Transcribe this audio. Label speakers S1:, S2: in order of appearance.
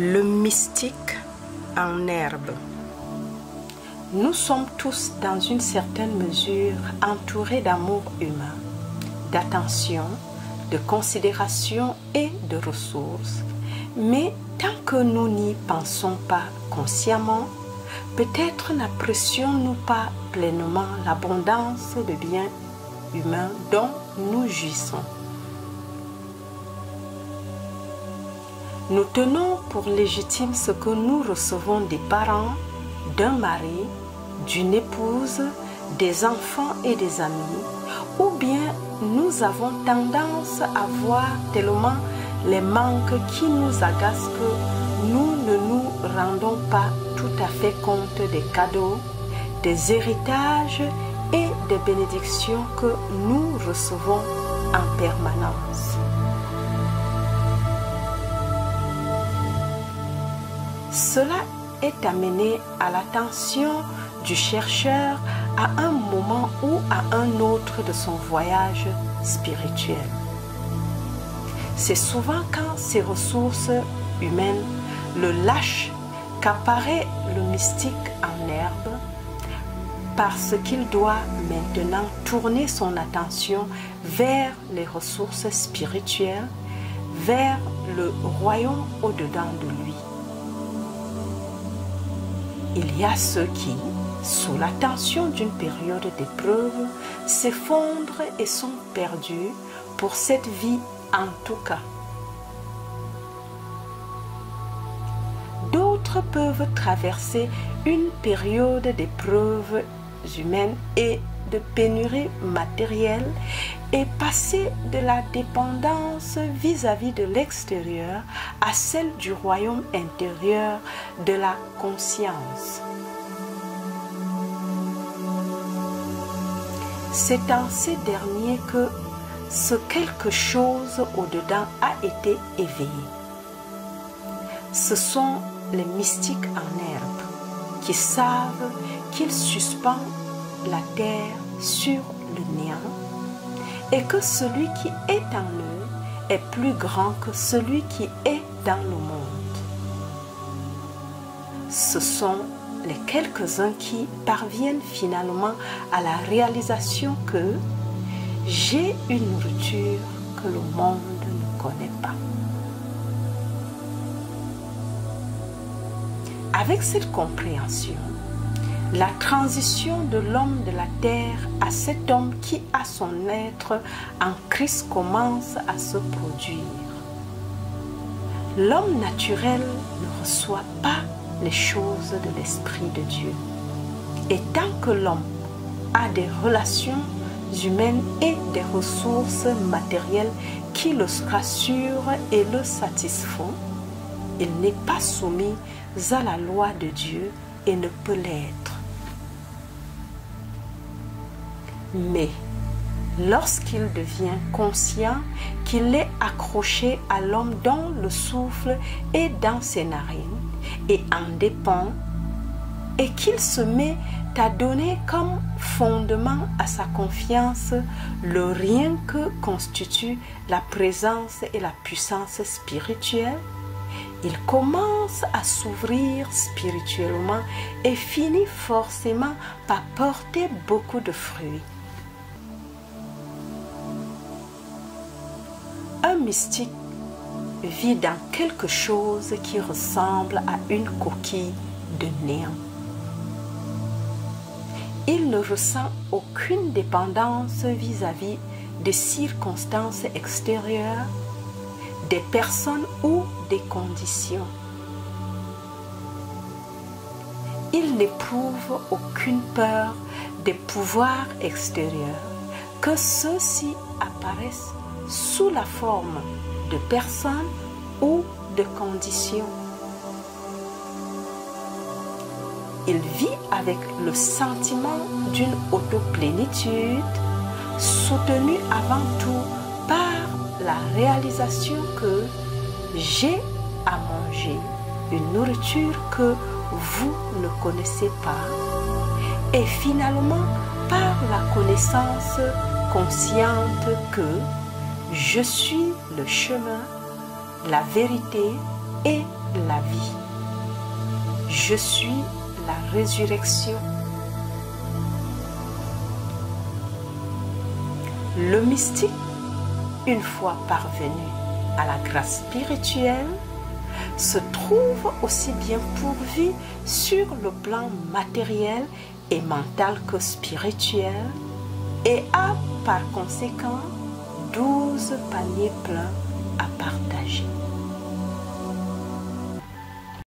S1: Le mystique en herbe. Nous sommes tous dans une certaine mesure entourés d'amour humain, d'attention, de considération et de ressources. Mais tant que nous n'y pensons pas consciemment, peut-être n'apprécions-nous pas pleinement l'abondance de biens humains dont nous jouissons. Nous tenons pour légitime ce que nous recevons des parents, d'un mari, d'une épouse, des enfants et des amis, ou bien nous avons tendance à voir tellement les manques qui nous agacent que nous ne nous rendons pas tout à fait compte des cadeaux, des héritages et des bénédictions que nous recevons en permanence. Cela est amené à l'attention du chercheur à un moment ou à un autre de son voyage spirituel. C'est souvent quand ces ressources humaines le lâchent qu'apparaît le mystique en herbe, parce qu'il doit maintenant tourner son attention vers les ressources spirituelles, vers le royaume au-dedans de lui. Il y a ceux qui, sous la tension d'une période d'épreuve, s'effondrent et sont perdus pour cette vie en tout cas. D'autres peuvent traverser une période d'épreuves humaines et de pénurie matérielle et passer de la dépendance vis-à-vis de l'extérieur à celle du royaume intérieur de la conscience. C'est en ces derniers que ce quelque chose au-dedans a été éveillé. Ce sont les mystiques en herbe qui savent qu'ils suspendent la terre sur le néant et que celui qui est en eux est plus grand que celui qui est dans le monde. Ce sont les quelques-uns qui parviennent finalement à la réalisation que j'ai une nourriture que le monde ne connaît pas. Avec cette compréhension, la transition de l'homme de la terre à cet homme qui a son être en Christ commence à se produire. L'homme naturel ne reçoit pas les choses de l'Esprit de Dieu. Et tant que l'homme a des relations humaines et des ressources matérielles qui le rassurent et le satisfont, il n'est pas soumis à la loi de Dieu et ne peut l'être. Mais lorsqu'il devient conscient qu'il est accroché à l'homme dont le souffle est dans ses narines et en dépend, et qu'il se met à donner comme fondement à sa confiance le rien que constitue la présence et la puissance spirituelle, il commence à s'ouvrir spirituellement et finit forcément par porter beaucoup de fruits. Un mystique vit dans quelque chose qui ressemble à une coquille de néant. Il ne ressent aucune dépendance vis-à-vis des circonstances extérieures, des personnes ou des conditions. Il n'éprouve aucune peur des pouvoirs extérieurs, que ceux-ci apparaissent sous la forme de personnes ou de conditions. Il vit avec le sentiment d'une autoplénitude, soutenu avant tout par la réalisation que j'ai à manger une nourriture que vous ne connaissez pas, et finalement par la connaissance consciente que je suis le chemin, la vérité et la vie. Je suis la résurrection. Le mystique, une fois parvenu à la grâce spirituelle, se trouve aussi bien pourvu sur le plan matériel et mental que spirituel et a par conséquent 12 paniers pleins à partager.